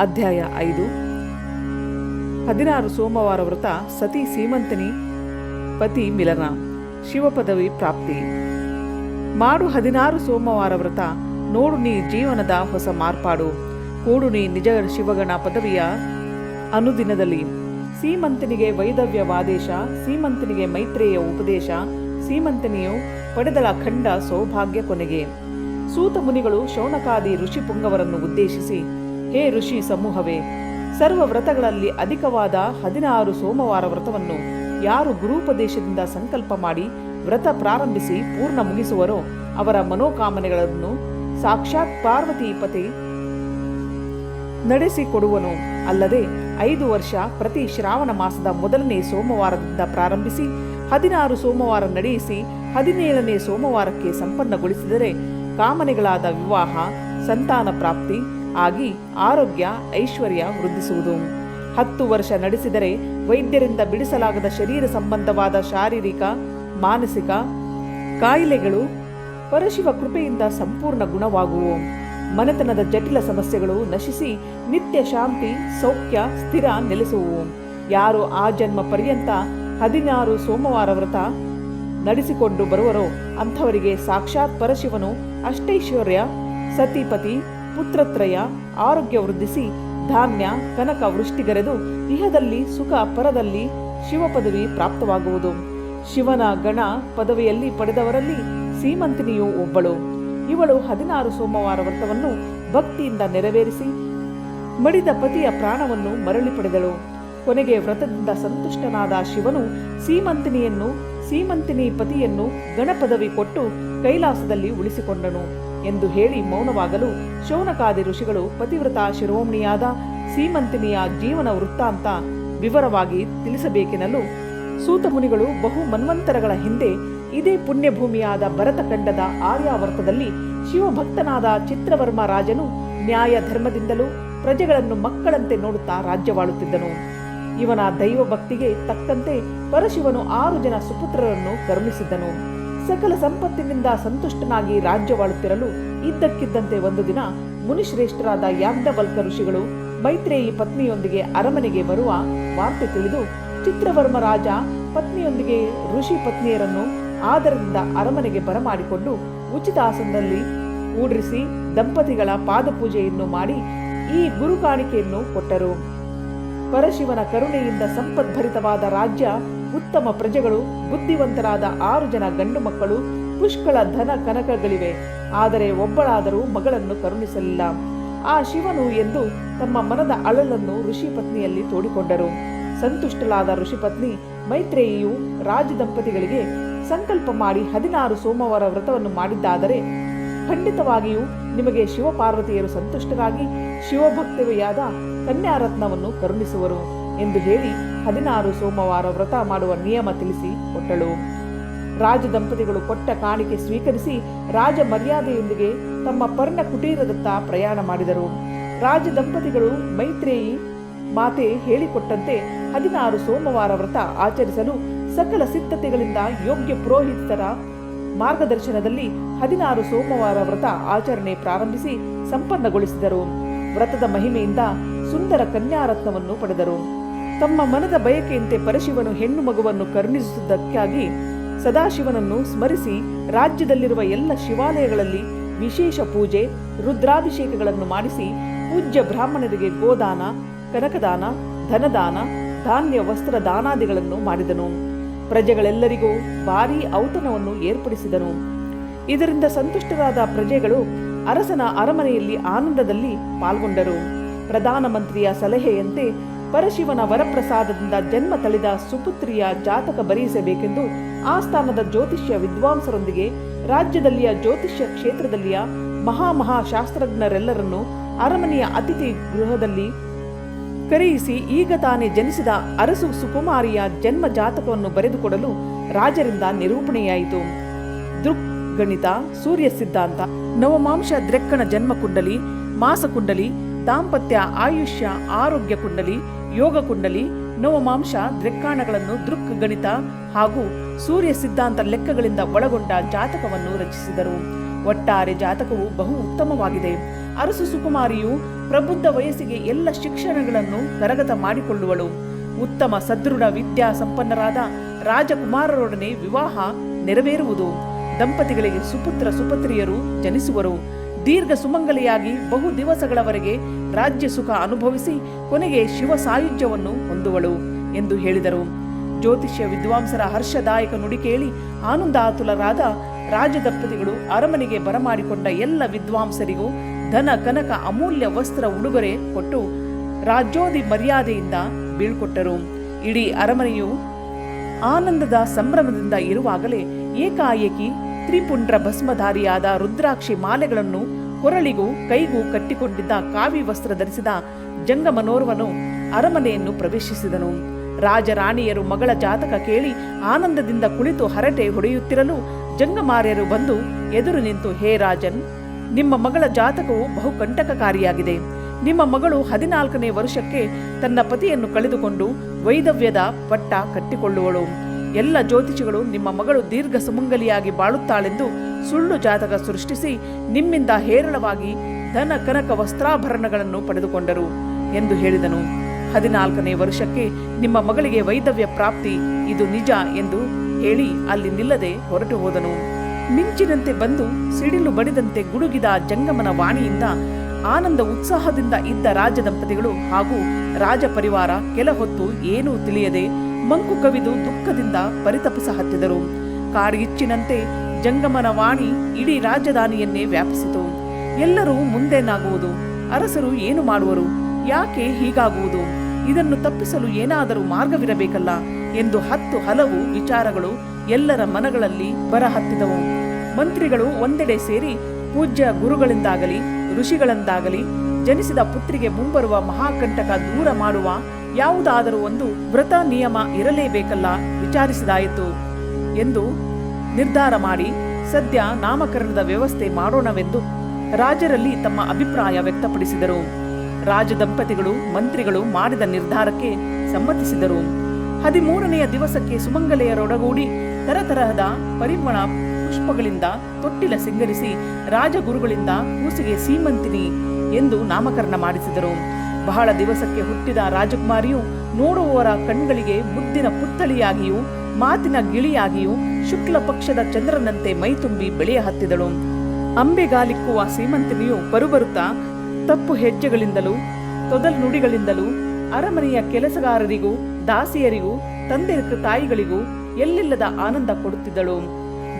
ಅಧ್ಯಾಯ 5. 16 ಸೋಮವಾರ ವ್ರತ. ಸತಿ ಸೀಮಂತನಿ ಪತಿ ಮಿಲನ. ಶಿವಪದವಿ ಪ್ರಾಪ್ತಿ. ಮಾಡು 16 ಸೋಮವಾರ ವ್ರತ. ನೋಡು ನೀ ಜೀವನದ ಹೊಸ ಮಾರ್ಪಾಡು. ಕೂಡು ನೀ ನಿಜ ಶಿವಗಣ ಪದವಿಯ ಅನುದಿನದಲ್ಲಿ. ಸೀಮಂತನಿಗೆ ವೈದವ್ಯವಾದೇಶ. ಸೀಮಂತನಿಗೆ ಮೈತ್ರೇಯ ಉಪದೇಶ. ಸೀಮಂತನಿಯು ಪಡೆದಳ ಖಂಡ ಸೌಭಾಗ್ಯ ಕೊನೆಗೆ. ಸೂತ ಮುನಿಗಳು ಶೌನಕಾದಿ ಋಷಿ ಪುಂಗವರನ್ನು ಉದ್ದೇಶಿಸಿ, ಹೇ ಋಷಿ ಸಮೂಹವೇ, ಸರ್ವ ವ್ರತಗಳಲ್ಲಿ ಅಧಿಕವಾದ 16 ಸೋಮವಾರ ವ್ರತವನ್ನು ಯಾರು ಗುರೂಪದೇಶದಿಂದ ಸಂಕಲ್ಪ ಮಾಡಿ ವ್ರತ ಪ್ರಾರಂಭಿಸಿ ಪೂರ್ಣ ಮುಗಿಸುವರೋ ಅವರ ಮನೋಕಾಮನೆಗಳನ್ನು ಸಾಕ್ಷಾತ್ ಪಾರ್ವತೀಪತಿ ನಡೆಸಿಕೊಡುವನು. ಅಲ್ಲದೆ 5 ವರ್ಷ ಪ್ರತಿ ಶ್ರಾವಣ ಮಾಸದ ಮೊದಲನೇ ಸೋಮವಾರದಿಂದ ಪ್ರಾರಂಭಿಸಿ 16 ಸೋಮವಾರ ನಡೆಯಿಸಿ 17ನೇ ಸೋಮವಾರಕ್ಕೆ ಸಂಪನ್ನಗೊಳಿಸಿದರೆ ಕಾಮನೆಗಳಾದ ವಿವಾಹ, ಸಂತಾನ ಪ್ರಾಪ್ತಿ ಆಗಿ ಆರೋಗ್ಯ ಐಶ್ವರ್ಯ ವೃದ್ಧಿಸುವುದು. 10 ವರ್ಷ ನಡೆಸಿದರೆ ವೈದ್ಯರಿಂದ ಬಿಡಿಸಲಾಗದ ಶರೀರ ಸಂಬಂಧವಾದ ಶಾರೀರಿಕ ಮಾನಸಿಕ ಕಾಯಿಲೆಗಳು ಪರಶಿವ ಕೃಪೆಯಿಂದ ಸಂಪೂರ್ಣ ಗುಣವಾಗುವು. ಮನೆತನದ ಜಟಿಲ ಸಮಸ್ಯೆಗಳು ನಶಿಸಿ ನಿತ್ಯ ಶಾಂತಿ ಸೌಖ್ಯ ಸ್ಥಿರ ನೆಲೆಸುವು. ಯಾರು ಆ ಜನ್ಮ ಪರ್ಯಂತ 16 ಸೋಮವಾರ ವ್ರತ ನಡೆಸಿಕೊಂಡು ಬರುವರೋ ಅಂಥವರಿಗೆ ಸಾಕ್ಷಾತ್ ಪರಶಿವನು ಅಷ್ಟೈಶ್ವರ್ಯ, ಸತಿಪತಿ, ಪುತ್ರತ್ರಯ, ಆರೋಗ್ಯ ವೃದ್ಧಿಸಿ ಧಾನ್ಯ ಕನಕ ವೃಷ್ಟಿಗರೆದು ಇಹದಲ್ಲಿ ಸುಖ, ಪರದಲ್ಲಿ ಶಿವ ಪದವಿ ಪ್ರಾಪ್ತವಾಗುವುದು. ಶಿವನ ಗಣ ಪದವಿಯಲ್ಲಿ ಪಡೆದವರಲ್ಲಿ ಸೀಮಂತಿನಿಯು ಒಬ್ಬಳು. ಇವಳು 16 ಸೋಮವಾರ ವ್ರತವನ್ನು ಭಕ್ತಿಯಿಂದ ನೆರವೇರಿಸಿ ಮಡಿದ ಪತಿಯ ಪ್ರಾಣವನ್ನು ಮರಳಿ ಪಡೆದಳು. ಕೊನೆಗೆ ವ್ರತದಿಂದ ಸಂತುಷ್ಟನಾದ ಶಿವನು ಸೀಮಂತಿನಿಯನ್ನು, ಸೀಮಂತಿನಿ ಪತಿಯನ್ನು ಗಣಪದವಿ ಕೊಟ್ಟು ಕೈಲಾಸದಲ್ಲಿ ಉಳಿಸಿಕೊಂಡನು ಎಂದು ಹೇಳಿ ಮೌನವಾಗಲು ಶೌನಕಾದಿ ಋಷಿಗಳು ಪತಿವ್ರತ ಶಿರೋಮಣಿಯಾದ ಸೀಮಂತಿನಿಯ ಜೀವನ ವೃತ್ತಾಂತ ವಿವರವಾಗಿ ತಿಳಿಸಬೇಕೆನ್ನಲು ಸೂತ ಮುನಿಗಳು ಬಹು ಮನ್ವಂತರಗಳ ಹಿಂದೆ ಇದೇ ಪುಣ್ಯಭೂಮಿಯಾದ ಭರತಖಂಡದ ಆರ್ಯಾವರ್ತದಲ್ಲಿ ಶಿವಭಕ್ತನಾದ ಚಿತ್ರವರ್ಮ ರಾಜನು ನ್ಯಾಯ ಧರ್ಮದಿಂದಲೂ ಪ್ರಜೆಗಳನ್ನು ಮಕ್ಕಳಂತೆ ನೋಡುತ್ತಾ ರಾಜ್ಯವಾಳುತ್ತಿದ್ದನು. ಇವನ ದೈವ ಭಕ್ತಿಗೆ ತಕ್ಕಂತೆ ಪರಶಿವನು 6 ಜನ ಸುಪುತ್ರರನ್ನು ಕರುಣಿಸಿದ್ದನು. ಸಕಲ ಸಂಪತ್ತಿನಿಂದ ಸಂತುಷ್ಟನಾಗಿ ರಾಜ್ಯವಾಳುತ್ತಿರಲು ಇದ್ದಕ್ಕಿದ್ದಂತೆ ಒಂದು ದಿನ ಮುನಿಶ್ರೇಷ್ಠರಾದ ಯಾಜ್ಞವಲ್ಕ ಋಷಿಗಳು ಮೈತ್ರೇಯಿ ಪತ್ನಿಯೊಂದಿಗೆ ಅರಮನೆಗೆ ಬರುವ ವಾರ್ತೆ ತಿಳಿದು ಚಿತ್ರವರ್ಮ ರಾಜ ಪತ್ನಿಯೊಂದಿಗೆ ಋಷಿ ಪತ್ನಿಯರನ್ನು ಆದರದಿಂದ ಅರಮನೆಗೆ ಬರಮಾಡಿಕೊಂಡು ಉಚಿತಾಸನದಲ್ಲಿ ಕೂಡ್ರಿಸಿ ದಂಪತಿಗಳ ಪಾದಪೂಜೆಯನ್ನು ಮಾಡಿ ಈ ಗುರು ಕಾಣಿಕೆಯನ್ನು ಕೊಟ್ಟರು. ಪರಶಿವನ ಕರುಣೆಯಿಂದ ಸಂಪದ್ಭರಿತವಾದ ರಾಜ್ಯ, ಉತ್ತಮ ಪ್ರಜೆಗಳು, ಬುದ್ಧಿವಂತರಾದ 6 ಜನ ಗಂಡು ಮಕ್ಕಳು, ಪುಷ್ಕಳ ಧನ ಕನಕಗಳಿವೆ. ಆದರೆ ಒಬ್ಬಳಾದರೂ ಮಗಳನ್ನು ಕರುಣಿಸಲಿಲ್ಲ. ಆ ಶಿವನು ಎಂದು ತಮ್ಮ ಮನದ ಅಳಲನ್ನು ಋಷಿ ಪತ್ನಿಯಲ್ಲಿ ತೋಡಿಕೊಂಡರು. ಸಂತುಷ್ಟಳಾದ ಋಷಿಪತ್ನಿ ಮೈತ್ರೇಯಿಯು ರಾಜ ದಂಪತಿಗಳಿಗೆ ಸಂಕಲ್ಪ ಮಾಡಿ 16 ಸೋಮವಾರ ವ್ರತವನ್ನು ಮಾಡಿದ್ದಾದರೆ ಖಂಡಿತವಾಗಿಯೂ ನಿಮಗೆ ಶಿವಪಾರ್ವತಿಯರು ಸಂತುಷ್ಟರಾಗಿ ಶಿವಭಕ್ತವೆಯಾದ ಕನ್ಯಾರತ್ನವನ್ನು ಕರುಣಿಸುವರು ಎಂದು ಹೇಳಿ 16 ಸೋಮವಾರ ವ್ರತ ಮಾಡುವ ನಿಯಮ ತಿಳಿಸಿ ಕೊಟ್ಟಳು. ರಾಜ ದಂಪತಿಗಳು ಕೊಟ್ಟ ಕಾಣಿಕೆ ಸ್ವೀಕರಿಸಿ ರಾಜ ಮರ್ಯಾದೆಯೊಂದಿಗೆ ತಮ್ಮ ಪರ್ಣ ಕುಟೀರದತ್ತ ಪ್ರಯಾಣ ಮಾಡಿದರು. ರಾಜ ದಂಪತಿಗಳು ಮೈತ್ರೇಯಿ ಮಾತೆ ಹೇಳಿಕೊಟ್ಟಂತೆ 16 ಸೋಮವಾರ ವ್ರತ ಆಚರಿಸಲು ಸಕಲ ಸಿದ್ಧತೆಗಳಿಂದ ಯೋಗ್ಯ ಪುರೋಹಿತರ ಮಾರ್ಗದರ್ಶನದಲ್ಲಿ 16 ಸೋಮವಾರ ವ್ರತ ಆಚರಣೆ ಪ್ರಾರಂಭಿಸಿ ಸಂಪನ್ನಗೊಳಿಸಿದರು. ವ್ರತದ ಮಹಿಮೆಯಿಂದ ಸುಂದರ ಕನ್ಯಾರತ್ನವನ್ನು ಪಡೆದರು. ತಮ್ಮ ಮನದ ಬಯಕೆಯಂತೆ ಪರಶಿವನು ಹೆಣ್ಣು ಮಗುವನ್ನು ಕರುಣಿಸುವುದಕ್ಕಾಗಿ ಸದಾಶಿವನನ್ನು ಸ್ಮರಿಸಿ ರಾಜ್ಯದಲ್ಲಿರುವ ಎಲ್ಲ ಶಿವಾಲಯಗಳಲ್ಲಿ ವಿಶೇಷ ಪೂಜೆ, ರುದ್ರಾಭಿಷೇಕಗಳನ್ನು ಮಾಡಿಸಿ ಪೂಜ್ಯ ಬ್ರಾಹ್ಮಣರಿಗೆ ಗೋದಾನ, ಕನಕದಾನ, ಧನದಾನ, ಧಾನ್ಯ ವಸ್ತ್ರ ದಾನಾದಿಗಳನ್ನು ಮಾಡಿದನು. ಪ್ರಜೆಗಳೆಲ್ಲರಿಗೂ ಭಾರೀ ಔತಣವನ್ನು ಏರ್ಪಡಿಸಿದನು. ಇದರಿಂದ ಸಂತುಷ್ಟರಾದ ಪ್ರಜೆಗಳು ಅರಸನ ಅರಮನೆಯಲ್ಲಿ ಆನಂದದಲ್ಲಿ ಪಾಲ್ಗೊಂಡರು. ಪ್ರಧಾನಮಂತ್ರಿಯ ಸಲಹೆಯಂತೆ ಪರಶಿವನ ವರಪ್ರಸಾದದಿಂದ ಜನ್ಮ ತಳೆದ ಸುಪುತ್ರಿಯ ಜಾತಕ ಬರೆಯಿಸಬೇಕೆಂದು ಆಸ್ಥಾನದ ಜ್ಯೋತಿಷ್ಯ ವಿದ್ವಾಂಸರೊಂದಿಗೆ ರಾಜ್ಯದಲ್ಲಿಯ ಜ್ಯೋತಿಷ್ಯ ಕ್ಷೇತ್ರದಲ್ಲಿಯ ಮಹಾಶಾಸ್ತ್ರಜ್ಞರೆಲ್ಲರನ್ನು ಅರಮನೆಯ ಅತಿಥಿ ಗೃಹದಲ್ಲಿ ಕರೆಯಿಸಿ ಈಗ ತಾನೇ ಜನಿಸಿದ ಅರಸು ಸುಕುಮಾರಿಯ ಜನ್ಮ ಜಾತಕವನ್ನು ಬರೆದುಕೊಡಲು ರಾಜರಿಂದ ನಿರೂಪಣೆಯಾಯಿತು. ದೃಗ್ಗಣಿತ, ಸೂರ್ಯ ಸಿದ್ಧಾಂತ, ನವಮಾಂಶ ದ್ರೆಕ್ಕಣ ಜನ್ಮ ಕುಂಡಲಿ, ಮಾಸ ಕುಂಡಲಿ, ದಾಂಪತ್ಯ ಆಯುಷ್ಯ ಆರೋಗ್ಯ ಕುಂಡಲಿ, ಯೋಗ ಕುಂಡಲಿ, ನವಮಾಂಶ ದ್ರೆಕ್ಕಾಣಗಳನ್ನು ದೃಗ್ಗಣಿತ ಹಾಗೂ ಸೂರ್ಯ ಸಿದ್ಧಾಂತ ಲೆಕ್ಕಗಳಿಂದ ಒಳಗೊಂಡ ಜಾತಕವನ್ನು ರಚಿಸಿದರು. ಒಟ್ಟಾರೆ ಜಾತಕವು ಬಹು ಉತ್ತಮವಾಗಿದೆ. ಅರಸು ಸುಕುಮಾರಿಯು ಪ್ರಬುದ್ಧ ವಯಸ್ಸಿಗೆ ಎಲ್ಲ ಶಿಕ್ಷಣಗಳನ್ನು ಕರಗತ ಮಾಡಿಕೊಳ್ಳುವಳು. ಉತ್ತಮ ಸದೃಢ ವಿದ್ಯಾ ಸಂಪನ್ನರಾದ ರಾಜಕುಮಾರರೊಡನೆ ವಿವಾಹ ನೆರವೇರುವುದು. ದಂಪತಿಗಳಿಗೆ ಸುಪುತ್ರ ಸುಪುತ್ರಿಯರು ಜನಿಸುವರು. ದೀರ್ಘ ಸುಮಂಗಲಿಯಾಗಿ ಬಹು ದಿವಸಗಳವರೆಗೆ ರಾಜ್ಯ ಸುಖ ಅನುಭವಿಸಿ ಕೊನೆಗೆ ಶಿವ ಸಾಯುಜ್ಯವನ್ನು ಹೊಂದುವಳು ಎಂದು ಹೇಳಿದರು. ಜ್ಯೋತಿಷ್ಯ ವಿದ್ವಾಂಸರ ಹರ್ಷದಾಯಕ ನುಡಿ ಕೇಳಿ ಆನಂದಾತುಲರಾದ ರಾಜದಂಪತಿಗಳು ಅರಮನೆಗೆ ಬರಮಾಡಿಕೊಂಡ ಎಲ್ಲ ವಿದ್ವಾಂಸರಿಗೂ ಧನ ಕನಕ ಅಮೂಲ್ಯ ವಸ್ತ್ರ ಉಡುಗೊರೆ ಕೊಟ್ಟು ರಾಜ್ಯೋದಿ ಮರ್ಯಾದೆಯಿಂದ ಬೀಳ್ಕೊಟ್ಟರು. ಇಡೀ ಅರಮನೆಯು ಆನಂದದ ಸಂಭ್ರಮದಿಂದ ಇರುವಾಗಲೇ ಏಕಾಏಕಿ ತ್ರಿಪುಂಡ್ರ ಭಸ್ಮಧಾರಿಯಾದ ರುದ್ರಾಕ್ಷಿ ಮಾಲೆಗಳನ್ನು ಕೊರಳಿಗೂ ಕೈಗೂ ಕಟ್ಟಿಕೊಂಡಿದ್ದ ಕಾವಿ ವಸ್ತ್ರ ಧರಿಸಿದ ಜಂಗಮನೋರ್ವನು ಅರಮನೆಯನ್ನು ಪ್ರವೇಶಿಸಿದನು. ರಾಜರಾಣಿಯರು ಮಗಳ ಜಾತಕ ಕೇಳಿ ಆನಂದದಿಂದ ಕುಳಿತು ಹರಟೆ ಹೊಡೆಯುತ್ತಿರಲು ಜಂಗಮಾರ್ಯರು ಬಂದು ಎದುರು ನಿಂತು, ಹೇ ರಾಜನ್, ನಿಮ್ಮ ಮಗಳ ಜಾತಕವು ಬಹು ಕಂಟಕಕಾರಿಯಾಗಿದೆ. ನಿಮ್ಮ ಮಗಳು 14ನೇ ವರ್ಷಕ್ಕೆ ತನ್ನ ಪತಿಯನ್ನು ಕಳೆದುಕೊಂಡು ವೈದವ್ಯದ ಪಟ್ಟ ಕಟ್ಟಿಕೊಳ್ಳುವಳು. ಎಲ್ಲ ಜ್ಯೋತಿಷಿಗಳು ನಿಮ್ಮ ಮಗಳು ದೀರ್ಘ ಸುಮಂಗಲಿಯಾಗಿ ಬಾಳುತ್ತಾಳೆಂದು ಸುಳ್ಳು ಜಾತಕ ಸೃಷ್ಟಿಸಿ ನಿಮ್ಮಿಂದ ಹೇರಳವಾಗಿ ಧನ ಕನಕ ವಸ್ತ್ರಾಭರಣಗಳನ್ನು ಪಡೆದುಕೊಂಡರು ಎಂದು ಹೇಳಿದನು. 14ನೇ ವರ್ಷಕ್ಕೆ ನಿಮ್ಮ ಮಗಳಿಗೆ ವೈದವ್ಯ ಪ್ರಾಪ್ತಿ, ಇದು ನಿಜ ಎಂದು ಹೇಳಿ ಅಲ್ಲಿ ನಿಲ್ಲದೆ ಹೊರಟು ಹೋದನು. ಮಿಂಚಿನಂತೆ ಬಂದು ಸಿಡಿಲು ಬಡಿದಂತೆ ಗುಡುಗಿದ ಜಂಗಮನ ವಾಣಿಯಿಂದ ಆನಂದ ಉತ್ಸಾಹದಿಂದ ಇದ್ದ ರಾಜದಂಪತಿಗಳು ಹಾಗೂ ರಾಜ ಪರಿವಾರ ಕೆಲ ಹೊತ್ತು ಏನೂ ತಿಳಿಯದೆ ಮಂಕು ಕವಿದು ದುಃಖದಿಂದ ಪರಿತಪಿಸಹತ್ತಿದರು. ಕಾಡ್ಗಿಚ್ಚಿನಂತೆ ಜಂಗಮನ ವಾಣಿ ಇಡೀ ರಾಜಧಾನಿಯನ್ನೇ ವ್ಯಾಪಿಸಿತು. ಎಲ್ಲರೂ ಮುಂದೇನಾಗುವುದು? ಅರಸರು ಏನು ಮಾಡುವರು? ಯಾಕೆ ಹೀಗಾಗುವುದು? ಇದನ್ನು ತಪ್ಪಿಸಲು ಏನಾದರೂ ಮಾರ್ಗವಿರಬೇಕಲ್ಲ ಎಂದು ಹಲವು ವಿಚಾರಗಳು ಎಲ್ಲರ ಮನಗಳಲ್ಲಿ ಬರಹತ್ತಿದವು. ಮಂತ್ರಿಗಳು ಒಂದೆಡೆ ಸೇರಿ ಪೂಜ್ಯ ಗುರುಗಳಿಂದಾಗಲಿ ಋಷಿಗಳಿಂದಾಗಲಿ ಜನಿಸಿದ ಪುತ್ರಿಗೆ ಮುಂಬರುವ ಮಹಾಕಂಟಕ ದೂರ ಮಾಡುವ ಯಾವುದಾದರೂ ಒಂದು ವ್ರತ ನಿಯಮ ಇರಲೇಬೇಕಲ್ಲ ವಿಚಾರಿಸಿದಾಯಿತು ಎಂದು ನಿರ್ಧಾರ ಮಾಡಿ ಸದ್ಯ ನಾಮಕರಣದ ವ್ಯವಸ್ಥೆ ಮಾಡೋಣವೆಂದು ರಾಜರಲ್ಲಿ ತಮ್ಮ ಅಭಿಪ್ರಾಯ ವ್ಯಕ್ತಪಡಿಸಿದರು. ರಾಜದಂಪತಿಗಳು ಮಂತ್ರಿಗಳು ಮಾಡಿದ ನಿರ್ಧಾರಕ್ಕೆ ಸಮ್ಮತಿಸಿದರು. 13ನೆಯ ದಿವಸಕ್ಕೆ ಸುಮಂಗಲೆಯರೊಡಗೂಡಿ ತರತರಹದ ಪರಿಮಳ ಪುಷ್ಪಗಳಿಂದ ತೊಟ್ಟಿಲ ಸಿಂಗರಿಸಿ ರಾಜಗುರುಗಳಿಂದ ಕೂಸಿಗೆ ಸೀಮಂತಿನಿ ಎಂದು ನಾಮಕರಣ ಮಾಡಿಸಿದರು. ಬಹಳ ದಿವಸಕ್ಕೆ ಹುಟ್ಟಿದ ರಾಜಕುಮಾರಿಯು ನೋಡುವವರ ಕಣ್ಗಳಿಗೆ ಮುದ್ದಿನ ಪುತ್ತಳಿಯಾಗಿಯೂ ಮಾತಿನ ಗಿಳಿಯಾಗಿಯೂ ಶುಕ್ಲ ಪಕ್ಷದ ಚಂದ್ರನಂತೆ ಮೈತುಂಬಿ ಬೆಳೆಯ ಹತ್ತಿದಳು. ಅಂಬೆಗಾಲಿಕ್ಕುವ ಸೀಮಂತಿನಿಯು ಬರುಬರುತ್ತಾ ತಪ್ಪು ಹೆಜ್ಜೆಗಳಿಂದಲೂ ತೊದಲ್ ನುಡಿಗಳಿಂದಲೂ ಅರಮನೆಯ ಕೆಲಸಗಾರರಿಗೂ ದಾಸಿಯರಿಗೂ ತಂದೆ ತಾಯಿಗಳಿಗೂ ಎಲ್ಲಿಲ್ಲದ ಆನಂದ ಕೊಡುತ್ತಿದ್ದಳು.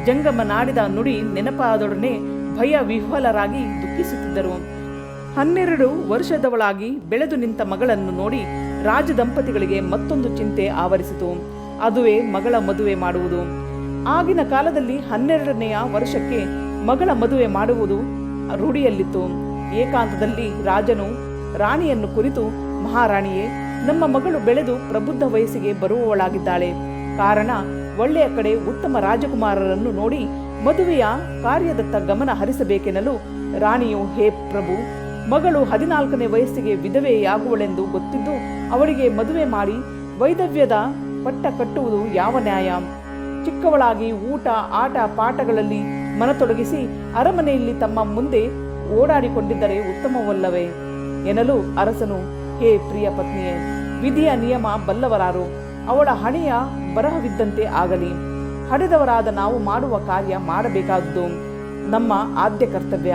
ಜಂಗಮನಾಡಿದ ನುಡಿ ನೆನಪಾದೊಡನೆ ಭಯ ವಿಹ್ವಲರಾಗಿ ದುಃಖಿಸುತ್ತಿದ್ದರು. 12 ವರ್ಷದವಳಾಗಿ ಬೆಳೆದು ನಿಂತ ಮಗಳನ್ನು ನೋಡಿ ರಾಜದಂಪತಿಗಳಿಗೆ ಮತ್ತೊಂದು ಚಿಂತೆ ಆವರಿಸಿತು. ಅದುವೇ ಮಗಳ ಮದುವೆ ಮಾಡುವುದು. ಆಗಿನ ಕಾಲದಲ್ಲಿ 12ನೆಯ ವರ್ಷಕ್ಕೆ ಮಗಳ ಮದುವೆ ಮಾಡುವುದು ರೂಢಿಯಲ್ಲಿತ್ತು. ಏಕಾಂತದಲ್ಲಿ ರಾಜನು ರಾಣಿಯನ್ನು ಕುರಿತು, ಮಹಾರಾಣಿಯೇ, ನಮ್ಮ ಮಗಳು ಬೆಳೆದು ಪ್ರಬುದ್ಧ ವಯಸ್ಸಿಗೆ ಬರುವವಳಾಗಿದ್ದಾಳೆ. ಕಾರಣ ಒಳ್ಳೆಯ ಕಡೆ ಉತ್ತಮ ರಾಜಕುಮಾರರನ್ನು ನೋಡಿ ಮದುವೆಯ ಕಾರ್ಯದತ್ತ ಗಮನ ಹರಿಸಬೇಕೆನ್ನಲು ರಾಣಿಯು, ಹೇ ಪ್ರಭು, ಮಗಳು 14ನೇ ವಯಸ್ಸಿಗೆ ವಿಧವೆಯಾಗುವಳೆಂದು ಗೊತ್ತಿದ್ದು ಅವಳಿಗೆ ಮದುವೆ ಮಾಡಿ ವೈದವ್ಯದ ಪಟ್ಟ ಕಟ್ಟುವುದು ಯಾವ ನ್ಯಾಯ? ಚಿಕ್ಕವಳಾಗಿ ಊಟ ಆಟ ಪಾಠಗಳಲ್ಲಿ ಮನತೊಡಗಿಸಿ ಅರಮನೆಯಲ್ಲಿ ತಮ್ಮ ಮುಂದೆ ಓಡಾಡಿಕೊಂಡಿದ್ದರೆ ಉತ್ತಮವಲ್ಲವೇ ಎನ್ನಲು ಅರಸನು, ಹೇ ಪ್ರಿಯ ಪತ್ನಿಯೇ, ವಿಧಿಯ ನಿಯಮ ಬಲ್ಲವರಾರು. ಅವಳ ಹಣೆಯ ಬರಹವಿದ್ದಂತೆ ಆಗಲಿ. ಹಡೆದವರಾದ ನಾವು ಮಾಡುವ ಕಾರ್ಯ ಮಾಡಬೇಕಾದುದು ನಮ್ಮ ಆದ್ಯ ಕರ್ತವ್ಯ.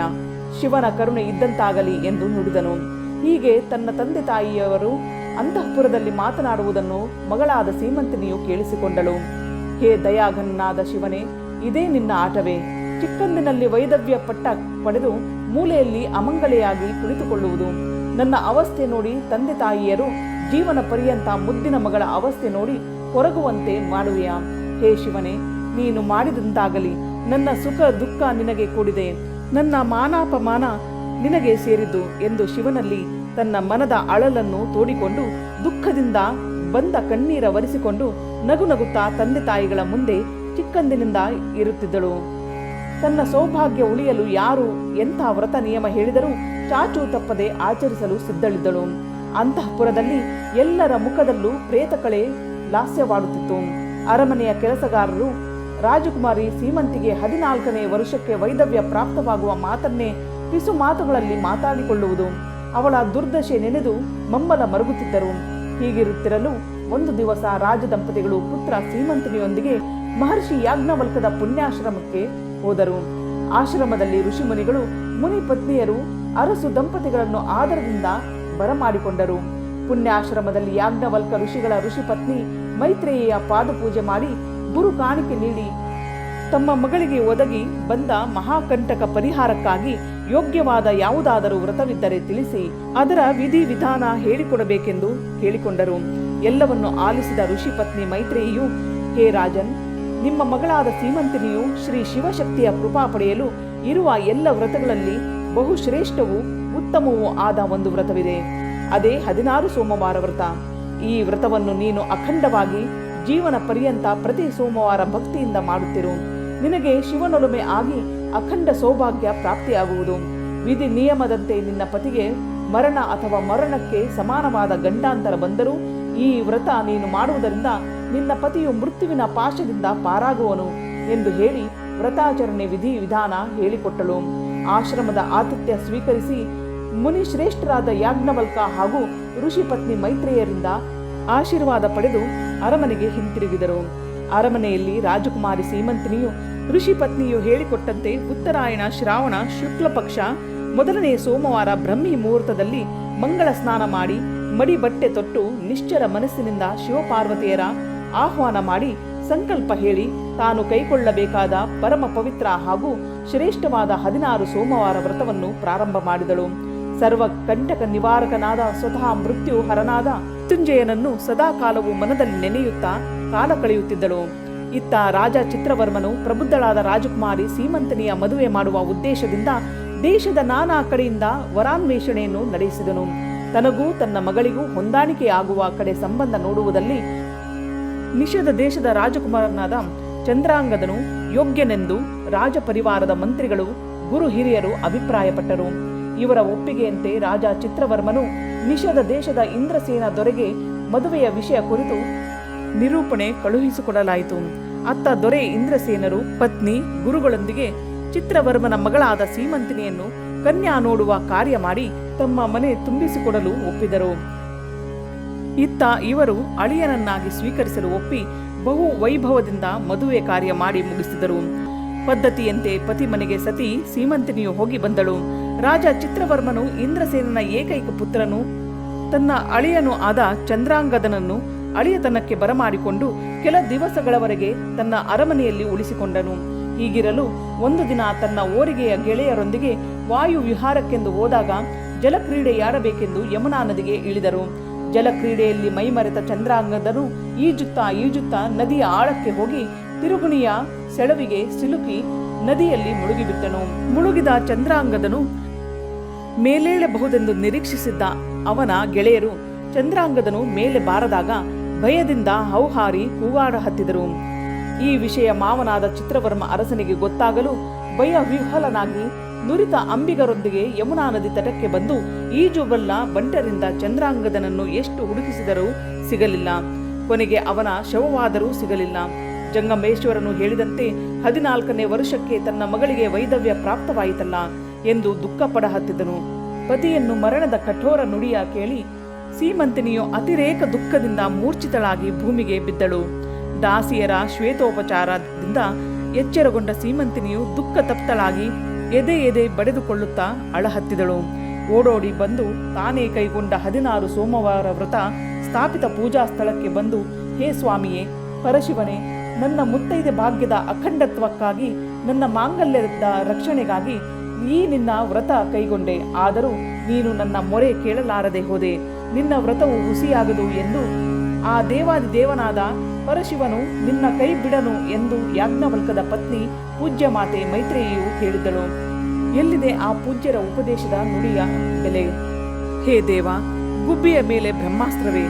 ಶಿವನ ಕರುಣೆ ಇದ್ದಂತಾಗಲಿ ಎಂದು ನುಡಿದನು. ಹೀಗೆ ತನ್ನ ತಂದೆ ತಾಯಿಯವರು ಅಂತಃಪುರದಲ್ಲಿ ಮಾತನಾಡುವುದನ್ನು ಮಗಳಾದ ಸೀಮಂತಿನಿಯು ಕೇಳಿಸಿಕೊಂಡಳು. ಹೇ ದಯಾಘನಾದ ಶಿವನೇ, ಇದೇ ನಿನ್ನ ಆಟವೇ? ಚಿಕ್ಕಂದಿನಲ್ಲಿ ವೈದವ್ಯ ಪಟ್ಟ ಪಡೆದು ಮೂಲೆಯಲ್ಲಿ ಅಮಂಗಲೆಯಾಗಿ ಕುಳಿತುಕೊಳ್ಳುವುದು. ನನ್ನ ಅವಸ್ಥೆ ನೋಡಿ ತಂದೆ ತಾಯಿಯರು ಜೀವನ ಪರ್ಯಂತ ಮುದ್ದಿನ ಮಗಳ ಅವಸ್ಥೆ ನೋಡಿ ಕೊರಗುವಂತೆ ಮಾಡುವೆಯಾ? ಹೇ ಶಿವನೇ, ನೀನು ಮಾಡಿದಂತಾಗಲಿ. ನನ್ನ ಸುಖ ದುಃಖ ನಿನಗೆ ಕೂಡಿದೆ, ನನ್ನ ಮಾನಾಪಮಾನ ನಿನಗೆ ಸೇರಿದ್ದು ಎಂದು ಶಿವನಲ್ಲಿ ತನ್ನ ಮನದ ಅಳಲನ್ನು ತೋಡಿಕೊಂಡು ದುಃಖದಿಂದ ಬಂದ ಕಣ್ಣೀರ ಒರೆಸಿಕೊಂಡು ನಗು ನಗುತ್ತಾ ತಂದೆ ತಾಯಿಗಳ ಮುಂದೆ ಚಿಕ್ಕಂದಿನಿಂದ ಇರುತ್ತಿದ್ದಳು. ತನ್ನ ಸೌಭಾಗ್ಯ ಉಳಿಯಲು ಯಾರು ಎಂಥ ವ್ರತ ನಿಯಮ ಹೇಳಿದರೂ ಚಾಚೂ ತಪ್ಪದೆ ಆಚರಿಸಲು ಸಿದ್ಧಳಿದ್ದಳು. ಅಂತಃಪುರದಲ್ಲಿ ಎಲ್ಲರ ಮುಖದಲ್ಲೂ ಪ್ರೇತಕಳೆ ಲಾಸ್ಯವಾಡುತ್ತಿತ್ತು. ಅರಮನೆಯ ಕೆಲಸಗಾರರು ರಾಜಕುಮಾರಿ ಸೀಮಂತಿಗೆ 14ನೇ ವರ್ಷಕ್ಕೆ ವೈದವ್ಯ ಪ್ರಾಪ್ತವಾಗುವ ಮಾತನ್ನೇ ಪಿಸು ಮಾತುಗಳಲ್ಲಿ ಮಾತಾಡಿಕೊಳ್ಳುವುದು. ಅವಳ ದುರ್ದಶೆ ನೆನೆದು ಮಮ್ಮಲ ಮರುಗುತ್ತಿದ್ದರು. ಹೀಗಿರುತ್ತಿರಲು ಒಂದು ದಿವಸ ರಾಜದಂಪತಿಗಳು ಪುತ್ರ ಸೀಮಂತನಿಯೊಂದಿಗೆ ಮಹರ್ಷಿ ಯಾಜ್ಞವಲ್ಕದ ಪುಣ್ಯಾಶ್ರಮಕ್ಕೆ ಹೋದರು. ಆಶ್ರಮದಲ್ಲಿ ಋಷಿಮುನಿಗಳು ಮುನಿ ಪತ್ನಿಯರು ಅರಸು ದಂಪತಿಗಳನ್ನು ಆದರದಿಂದ ಬರಮಾಡಿಕೊಂಡರು. ಪುಣ್ಯಾಶ್ರಮದಲ್ಲಿ ಯಾಜ್ಞವಲ್ಕ ಋಷಿಗಳ ಋಷಿಪತ್ನಿ ಮೈತ್ರೇಯಿಯ ಪಾದಪೂಜೆ ಮಾಡಿ ಗುರು ಕಾಣಿಕೆ ನೀಡಿ ತಮ್ಮ ಮಗಳಿಗೆ ಒದಗಿ ಬಂದ ಮಹಾಕಂಟಕ ಪರಿಹಾರಕ್ಕಾಗಿ ಯೋಗ್ಯವಾದ ಯಾವುದಾದರೂ ವ್ರತವಿದ್ದರೆ ತಿಳಿಸಿ ಅದರ ವಿಧಿ ವಿಧಾನ ಹೇಳಿಕೊಡಬೇಕೆಂದು ಕೇಳಿಕೊಂಡರು. ಎಲ್ಲವನ್ನು ಆಲಿಸಿದ ಋಷಿಪತ್ನಿ ಮೈತ್ರೇಯಿಯು, ಹೇ ರಾಜನ್, ನಿಮ್ಮ ಮಗಳಾದ ಸೀಮಂತಿನಿಯು ಶ್ರೀ ಶಿವಶಕ್ತಿಯ ಕೃಪಾ ಪಡೆಯಲು ಇರುವ ಎಲ್ಲ ವ್ರತಗಳಲ್ಲಿ ಬಹುಶ್ರೇಷ್ಠವೂ ಉತ್ತಮವೂ ಆದ ಒಂದು ವ್ರತವಿದೆ. ಅದೇ 16 ಸೋಮವಾರ ವ್ರತ. ಈ ವ್ರತವನ್ನು ನೀನು ಅಖಂಡವಾಗಿ ಜೀವನ ಪರ್ಯಂತ ಪ್ರತಿ ಸೋಮವಾರ ಭಕ್ತಿಯಿಂದ ಮಾಡುತ್ತಿರು. ನಿನಗೆ ಶಿವನೊಲುಮೆ ಆಗಿ ಅಖಂಡ ಸೌಭಾಗ್ಯ ಪ್ರಾಪ್ತಿಯಾಗುವುದು. ವಿಧಿ ನಿಯಮದಂತೆ ನಿನ್ನ ಪತಿಗೆ ಮರಣ ಅಥವಾ ಮರಣಕ್ಕೆ ಸಮಾನವಾದ ಗಂಡಾಂತರ ಬಂದರೂ ಈ ವ್ರತ ನೀನು ಮಾಡುವುದರಿಂದ ನಿನ್ನ ಪತಿಯು ಮೃತ್ಯುವಿನ ಪಾಶದಿಂದ ಪಾರಾಗುವನು ಎಂದು ಹೇಳಿ ವ್ರತಾಚರಣೆ ವಿಧಿ ವಿಧಾನ ಹೇಳಿಕೊಟ್ಟಳು. ಆಶ್ರಮದ ಆತಿಥ್ಯ ಸ್ವೀಕರಿಸಿ ಮುನಿಶ್ರೇಷ್ಠರಾದ ಯಾಜ್ಞವಲ್ಕ ಹಾಗೂ ಋಷಿಪತ್ನಿ ಮೈತ್ರೇಯರಿಂದ ಆಶೀರ್ವಾದ ಪಡೆದು ಅರಮನೆಗೆ ಹಿಂತಿರುಗಿದರು. ಅರಮನೆಯಲ್ಲಿ ರಾಜಕುಮಾರಿ ಸೀಮಂತಿನಿಯು ಋಷಿಪತ್ನಿಯು ಹೇಳಿಕೊಟ್ಟಂತೆ ಉತ್ತರಾಯಣ ಶ್ರಾವಣ ಶುಕ್ಲ ಪಕ್ಷ ಮೊದಲನೆಯ ಸೋಮವಾರ ಬ್ರಹ್ಮಿ ಮುಹೂರ್ತದಲ್ಲಿ ಮಂಗಳ ಸ್ನಾನ ಮಾಡಿ ಮಡಿ ಬಟ್ಟೆ ತೊಟ್ಟು ನಿಶ್ಚಲ ಮನಸ್ಸಿನಿಂದ ಶಿವಪಾರ್ವತಿಯರ ಆಹ್ವಾನ ಮಾಡಿ ಸಂಕಲ್ಪ ಹೇಳಿ ತಾನು ಕೈಗೊಳ್ಳಬೇಕಾದ ಪರಮ ಪವಿತ್ರ ಹಾಗೂ ಶ್ರೇಷ್ಠವಾದ 16 ಸೋಮವಾರ ವ್ರತವನ್ನು ಪ್ರಾರಂಭ ಮಾಡಿದಳು. ಸರ್ವ ಕಂಟಕ ನಿವಾರಕನಾದ ಸ್ವತಃ ಮೃತ್ಯು ಹರನಾದ ಮೃತ್ಯುಂಜಯನನ್ನು ಸದಾ ಕಾಲವು ಮನದಲ್ಲಿ ನೆನೆಯುತ್ತಾ ಕಾಲ ಕಳೆಯುತ್ತಿದ್ದಳು. ಇತ್ತ ರಾಜ ಚಿತ್ರವರ್ಮನು ಪ್ರಬುದ್ಧಳಾದ ರಾಜಕುಮಾರಿ ಸೀಮಂತನಿಯ ಮದುವೆ ಮಾಡುವ ಉದ್ದೇಶದಿಂದ ದೇಶದ ನಾನಾ ಕಡೆಯಿಂದ ವರಾನ್ವೇಷಣೆಯನ್ನು ನಡೆಸಿದನು. ತನಗೂ ತನ್ನ ಮಗಳಿಗೂ ಹೊಂದಾಣಿಕೆಯಾಗುವ ಕಡೆ ಸಂಬಂಧ ನೋಡುವುದಲ್ಲಿ ನಿಷಧ ದೇಶದ ರಾಜಕುಮಾರನಾದ ಚಂದ್ರಾಂಗದನು ಯೋಗ್ಯನೆಂದು ರಾಜ ಪರಿವಾರದ ಮಂತ್ರಿಗಳು ಗುರು ಹಿರಿಯರು ಅಭಿಪ್ರಾಯಪಟ್ಟರು. ಇವರ ಒಪ್ಪಿಗೆಯಂತೆ ರಾಜ ಚಿತ್ರವರ್ಮನು ನಿಷಧ ದೇಶದ ಇಂದ್ರಸೇನ ದೊರೆಗೆ ಮದುವೆಯ ವಿಷಯ ಕುರಿತು ನಿರೂಪಣೆ ಕಳುಹಿಸಿಕೊಡಲಾಯಿತು. ಅತ್ತ ದೊರೆ ಇಂದ್ರಸೇನರು ಪತ್ನಿ ಗುರುಗಳೊಂದಿಗೆ ಚಿತ್ರವರ್ಮನ ಮಗಳಾದ ಸೀಮಂತಿನಿಯನ್ನು ಕನ್ಯಾ ನೋಡುವ ಕಾರ್ಯ ಮಾಡಿ ತಮ್ಮ ಮನೆ ತುಂಬಿಸಿಕೊಡಲು ಒಪ್ಪಿದರು. ಇತ್ತ ಇವರು ಅಳಿಯನನ್ನಾಗಿ ಸ್ವೀಕರಿಸಲು ಒಪ್ಪಿ ಬಹು ವೈಭವದಿಂದ ಮದುವೆ ಕಾರ್ಯ ಮಾಡಿ ಮುಗಿಸಿದರು. ಪದ್ಧತಿಯಂತೆ ಪತಿ ಮನೆಗೆ ಸತಿ ಸೀಮಂತಿನಿಯು ಹೋಗಿ ಬಂದಳು. ರಾಜ ಚಿತ್ರವರ್ಮನು ಇಂದ್ರಸೇನನ ಏಕೈಕ ಪುತ್ರನು ತನ್ನ ಅಳಿಯನು ಆದ ಚಂದ್ರಾಂಗದನನ್ನು ಅಳಿಯತನಕ್ಕೆ ಬರಮಾಡಿಕೊಂಡು ಕೆಲ ದಿವಸಗಳವರೆಗೆ ತನ್ನ ಅರಮನೆಯಲ್ಲಿ ಉಳಿಸಿಕೊಂಡನು. ಹೀಗಿರಲು ಒಂದು ದಿನ ತನ್ನ ಓರಿಗೆಯ ಗೆಳೆಯರೊಂದಿಗೆ ವಾಯು ವಿಹಾರಕ್ಕೆಂದು ಹೋದಾಗ ಜಲಕ್ರೀಡೆಯಾಡಬೇಕೆಂದು ಯಮುನಾ ನದಿಗೆ ಇಳಿದರು. ಜಲಕ್ರೀಡೆಯಲ್ಲಿ ಮೈಮರೆತ ಚಂದ್ರಾಂಗದನು ಈಜುತ್ತಾ ನದಿಯ ಆಳಕ್ಕೆ ಹೋಗಿ ತಿರುಗುಣಿಯ ಸೆಳವಿಗೆ ಸಿಲುಕಿ ನದಿಯಲ್ಲಿ ಮುಳುಗಿಬಿಟ್ಟನು. ಮುಳುಗಿದ ಚಂದ್ರಾಂಗದನು ಮೇಲೇಳಬಹುದೆಂದು ನಿರೀಕ್ಷಿಸಿದ್ದ ಅವನ ಗೆಳೆಯರು ಚಂದ್ರಾಂಗದನು ಮೇಲೆ ಬಾರದಾಗ ಭಯದಿಂದ ಹೌಹಾರಿ ಕೂಗಾಡ ಹತ್ತಿದರು. ಈ ವಿಷಯ ಮಾವನಾದ ಚಿತ್ರವರ್ಮ ಅರಸನಿಗೆ ಗೊತ್ತಾಗಲು ಭಯ ವಿಹ್ವಲನಾಗಿ ನುರಿತ ಅಂಬಿಗರೊಂದಿಗೆ ಯಮುನಾ ನದಿ ತಟಕ್ಕೆ ಬಂದು ಈಜುಬಲ್ಲ ಬಂಟರಿಂದ ಚಂದ್ರಾಂಗದನನ್ನು ಎಷ್ಟು ಹುಡುಕಿಸಿದರೂ ಸಿಗಲಿಲ್ಲ. ಕೊನೆಗೆ ಅವನ ಶವವಾದರೂ ಸಿಗಲಿಲ್ಲ. ಜಂಗಮೇಶ್ವರನು ಹೇಳಿದಂತೆ 14ನೇ ವರ್ಷಕ್ಕೆ ತನ್ನ ಮಗಳಿಗೆ ವೈದವ್ಯ ಪ್ರಾಪ್ತವಾಯಿತಲ್ಲ ಎಂದು ದುಃಖಪಡ ಹತ್ತಿದನು. ಪತಿಯನ್ನು ಮರಣದ ಕಠೋರ ನುಡಿಯ ಕೇಳಿ ಸೀಮಂತಿನಿಯು ಅತಿರೇಕ ದುಃಖದಿಂದ ಮೂರ್ಛಿತಳಾಗಿ ಭೂಮಿಗೆ ಬಿದ್ದಳು. ದಾಸಿಯರ ಶ್ವೇತೋಪಚಾರದಿಂದ ಎಚ್ಚರಗೊಂಡ ಸೀಮಂತಿನಿಯು ದುಃಖ ತಪ್ತಳಾಗಿ ಎದೆ ಬಡೆದುಕೊಳ್ಳುತ್ತಾ ಅಳಹತ್ತಿದಳು. ಓಡೋಡಿ ಬಂದು ತಾನೇ ಕೈಗೊಂಡ 16 ಸೋಮವಾರ ವ್ರತ ಸ್ಥಾಪಿತ ಪೂಜಾ ಸ್ಥಳಕ್ಕೆ ಬಂದು, ಹೇ ಸ್ವಾಮಿಯೇ, ಪರಶಿವನೇ, ನನ್ನ ಮುತ್ತೈದೆ ಭಾಗ್ಯದ ಅಖಂಡತ್ವಕ್ಕಾಗಿ ನನ್ನ ಮಾಂಗಲ್ಯದ ರಕ್ಷಣೆಗಾಗಿ ಈ ನಿನ್ನ ವ್ರತ ಕೈಗೊಂಡೆ. ಆದರೂ ನೀನು ನನ್ನ ಮೊರೆ ಕೇಳಲಾರದೆ ಹೋದೆ. ನಿನ್ನ ವ್ರತವು ಹುಸಿಯಾಗದು ಎಂದು ಆ ದೇವಾದಿದೇವನಾದ ಪರಶಿವನು ನಿನ್ನ ಕೈ ಬಿಡನು ಎಂದು ಯಾಜ್ಞವಲ್ಕದ ಪತ್ನಿ ಪೂಜ್ಯ ಮಾತೆ ಮೈತ್ರೇಯಿಯು ಹೇಳಿದಳು. ಎಲ್ಲಿದೆ ಆ ಪೂಜ್ಯರ ಉಪದೇಶದ ನುಡಿಯ ಬೆಲೆ? ಹೇ ದೇವ, ಗುಬ್ಬಿಯ ಮೇಲೆ ಬ್ರಹ್ಮಾಸ್ತ್ರವೇ,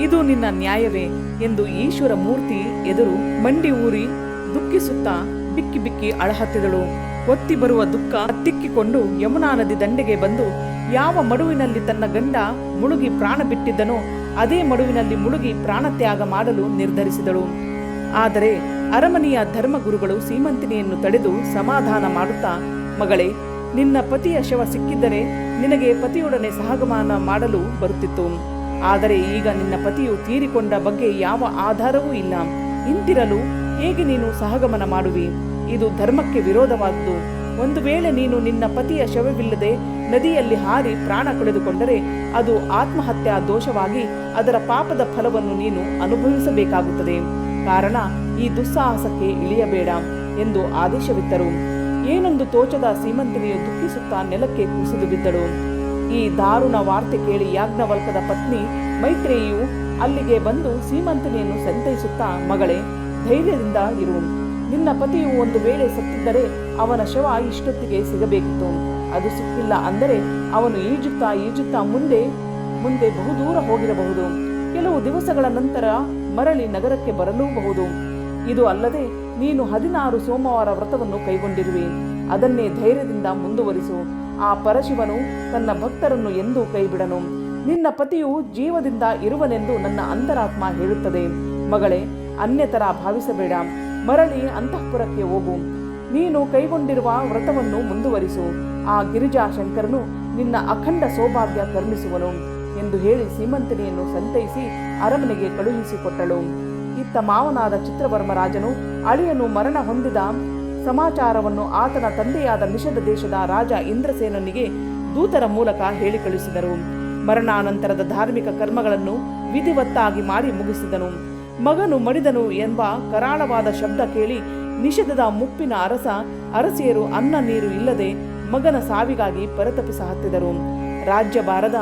ಇದು ನಿನ್ನ ನ್ಯಾಯವೇ ಎಂದು ಈಶ್ವರ ಮೂರ್ತಿ ಎದುರು ಮಂಡಿ ಊರಿ ದುಃಖಿಸುತ್ತಾ ಬಿಕ್ಕಿ ಬಿಕ್ಕಿ ಅಳಹತ್ತಿದಳು. ಒತ್ತಿ ಬರುವ ದುಃಖ ತಿಕ್ಕಿಕೊಂಡು ಯಮುನಾ ನದಿ ದಂಡೆಗೆ ಬಂದು ಯಾವ ಮಡುವಿನಲ್ಲಿ ತನ್ನ ಗಂಡ ಮುಳುಗಿ ಪ್ರಾಣ ಬಿಟ್ಟಿದ್ದನೋ ಅದೇ ಮಡುವಿನಲ್ಲಿ ಮುಳುಗಿ ಪ್ರಾಣತ್ಯಾಗ ಮಾಡಲು ನಿರ್ಧರಿಸಿದಳು. ಆದರೆ ಅರಮನೆಯ ಧರ್ಮಗುರುಗಳು ಸೀಮಂತಿನಿಯನ್ನು ತಡೆದು ಸಮಾಧಾನ ಮಾಡುತ್ತಾ, ಮಗಳೇ, ನಿನ್ನ ಪತಿಯ ಶವ ಸಿಕ್ಕಿದ್ದರೆ ನಿನಗೆ ಪತಿಯೊಡನೆ ಸಹಗಮನ ಮಾಡಲು ಬರುತ್ತಿತ್ತು. ಆದರೆ ಈಗ ನಿನ್ನ ಪತಿಯು ತೀರಿಕೊಂಡ ಬಗ್ಗೆ ಯಾವ ಆಧಾರವೂ ಇಲ್ಲ. ಇಂತಿರಲು ಹೇಗೆ ನೀನು ಸಹಗಮನ ಮಾಡುವಿ? ಇದು ಧರ್ಮಕ್ಕೆ ವಿರೋಧವಾದುದು. ಒಂದು ವೇಳೆ ನೀನು ನಿನ್ನ ಪತಿಯ ಶವವಿಲ್ಲದೆ ನದಿಯಲ್ಲಿ ಹಾರಿ ಪ್ರಾಣ ಕಳೆದುಕೊಂಡರೆ ಅದು ಆತ್ಮಹತ್ಯಾ ದೋಷವಾಗಿ ಅದರ ಪಾಪದ ಫಲವನ್ನು ನೀನು ಅನುಭವಿಸಬೇಕಾಗುತ್ತದೆ. ಕಾರಣ ಈ ದುಸ್ಸಾಹಸಕ್ಕೆ ಇಳಿಯಬೇಡ ಎಂದು ಆದೇಶವಿತ್ತರು. ಏನೊಂದು ತೋಚದ ಸೀಮಂತಿನಿಯು ದುಃಖಿಸುತ್ತಾ ನೆಲಕ್ಕೆ ಕುಸಿದು ಬಿದ್ದಳು. ಈ ದಾರುಣ ವಾರ್ತೆ ಕೇಳಿ ಯಾಜ್ಞವಲ್ಕದ ಪತ್ನಿ ಮೈತ್ರೇಯಿಯು ಅಲ್ಲಿಗೆ ಬಂದು ಸೀಮಂತಿನಿಯನ್ನು ಸಂತೈಸುತ್ತಾ, ಮಗಳೇ, ಧೈರ್ಯದಿಂದ ಇರು. ನಿನ್ನ ಪತಿಯು ಒಂದು ವೇಳೆ ಸತ್ತಿದ್ದರೆ ಅವನ ಶವ ಇಷ್ಟೊತ್ತಿಗೆ ಸಿಗಬೇಕಿತ್ತು. ಅದು ಸಿಕ್ಕಿಲ್ಲ ಅಂದರೆ ಅವನು ಈಜುತ್ತಾ ಮುಂದೆ ಬಹುದೂರ ಹೋಗಿರಬಹುದು. ಕೆಲವು ದಿವಸಗಳ ನಂತರ ಮರಳಿ ನಗರಕ್ಕೆ ಬರಲೂಬಹುದು. ಇದು ಅಲ್ಲದೆ ನೀನು 16 ಸೋಮವಾರ ವ್ರತವನ್ನು ಕೈಗೊಂಡಿರುವೆ. ಅದನ್ನೇ ಧೈರ್ಯದಿಂದ ಮುಂದುವರಿಸು. ಆ ಪರಶಿವನು ತನ್ನ ಭಕ್ತರನ್ನು ಎಂದೂ ಕೈಬಿಡನು. ನಿನ್ನ ಪತಿಯು ಜೀವದಿಂದ ಇರುವನೆಂದು ನನ್ನ ಅಂತರಾತ್ಮ ಹೇಳುತ್ತದೆ. ಮಗಳೇ, ಅನ್ಯತರ ಭಾವಿಸಬೇಡ. ಮರಳಿ ಅಂತಃಪುರಕ್ಕೆ ಹೋಗು. ನೀನು ಕೈಗೊಂಡಿರುವ ವ್ರತವನ್ನು ಮುಂದುವರಿಸು. ಆ ಗಿರಿಜಾಶಂಕರನು ನಿನ್ನ ಅಖಂಡ ಸೌಭಾಗ್ಯ ಕರುಣಿಸುವನು ಎಂದು ಹೇಳಿ ಸೀಮಂತಿನಿಯನ್ನು ಸಂತೈಸಿ ಅರಮನೆಗೆ ಕಳುಹಿಸಿಕೊಟ್ಟಳು. ಇತ್ತ ಮಾವನಾದ ಚಿತ್ರವರ್ಮ ರಾಜನು ಅಳಿಯನು ಮರಣ ಹೊಂದಿದ ಸಮಾಚಾರವನ್ನು ಆತನ ತಂದೆಯಾದ ನಿಷಧ ದೇಶದ ರಾಜ ಇಂದ್ರಸೇನನಿಗೆ ದೂತರ ಮೂಲಕ ಹೇಳಿ ಕಳುಹಿಸಿದರು. ಮರಣಾನಂತರದ ಧಾರ್ಮಿಕ ಕರ್ಮಗಳನ್ನು ವಿಧಿವತ್ತಾಗಿ ಮಾಡಿ ಮುಗಿಸಿದನು. ಮಗನು ಮಡಿದನು ಎಂಬ ಕರಾಳವಾದ ಶಬ್ದ ಕೇಳಿ ನಿಷಧದ ಮುಪ್ಪಿನ ಅರಸಿಯರು ಅನ್ನ ನೀರು ಇಲ್ಲದೆ ಮಗನ ಸಾವಿಗಾಗಿ ಪರಿತಪಿಸ ಹತ್ತಿದರು. ರಾಜ್ಯಭಾರದ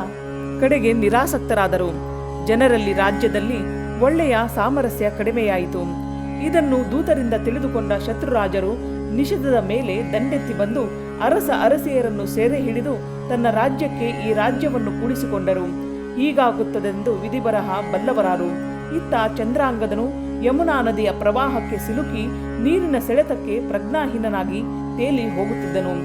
ಕಡೆಗೆ ನಿರಾಸಕ್ತರಾದರು. ಜನರಲ್ಲಿ ರಾಜ್ಯದಲ್ಲಿ ಒಳ್ಳೆಯ ಸಾಮರಸ್ಯ ಕಡಿಮೆಯಾಯಿತು. ಇದನ್ನು ದೂತರಿಂದ ತಿಳಿದುಕೊಂಡ ಶತ್ರುರಾಜರು ನಿಷಧದ ಮೇಲೆ ದಂಡೆತ್ತಿ ಬಂದು ಅರಸಿಯರನ್ನು ಸೆರೆ ಹಿಡಿದು ತನ್ನ ರಾಜ್ಯಕ್ಕೆ ಈ ರಾಜ್ಯವನ್ನು ಕೂಡಿಸಿಕೊಂಡರು. ಹೀಗಾಗುತ್ತದೆಂದು ವಿಧಿಬರಹ ಬಲ್ಲವರಾರು. ಇತ್ತ ಚಂದ್ರಾಂಗದನು ಯಮುನಾ ನದಿಯ ಪ್ರವಾಹಕ್ಕೆ ಸಿಲುಕಿ ನೀರಿನ ಸೆಳೆತಕ್ಕೆ ಪ್ರಜ್ಞಾಹೀನನಾಗಿ ತೇಲಿ ಹೋಗುತ್ತಿದ್ದನು.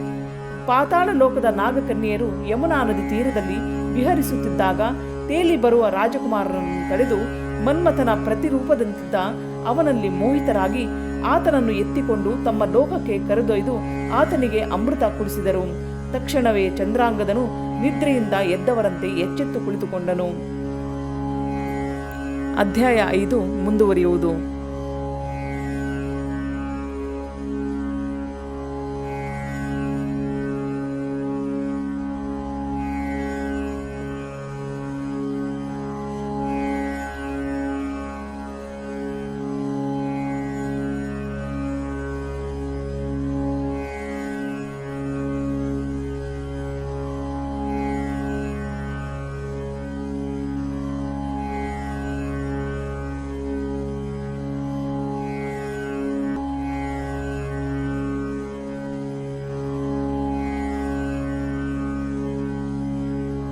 ಪಾತಾಳ ಲೋಕದ ನಾಗಕನ್ಯೆಯರು ಯಮುನಾ ನದಿ ತೀರದಲ್ಲಿ ವಿಹರಿಸುತ್ತಿದ್ದಾಗ ತೇಲಿ ಬರುವ ರಾಜಕುಮಾರನನ್ನು ತಡೆದು ಮನ್ಮಥನ ಪ್ರತಿರೂಪದಂತಿದ್ದ ಅವನಲ್ಲಿ ಮೋಹಿತರಾಗಿ ಆತನನ್ನು ಎತ್ತಿಕೊಂಡು ತಮ್ಮ ಲೋಕಕ್ಕೆ ಕರೆದೊಯ್ದು ಆತನಿಗೆ ಅಮೃತ ಕುಡಿಸಿದರು. ತಕ್ಷಣವೇ ಚಂದ್ರಾಂಗದನು ನಿದ್ರೆಯಿಂದ ಎದ್ದವರಂತೆ ಎಚ್ಚೆತ್ತು ಕುಳಿತುಕೊಂಡನು. ಅಧ್ಯಾಯ 5 ಮುಂದುವರಿಯುವುದು.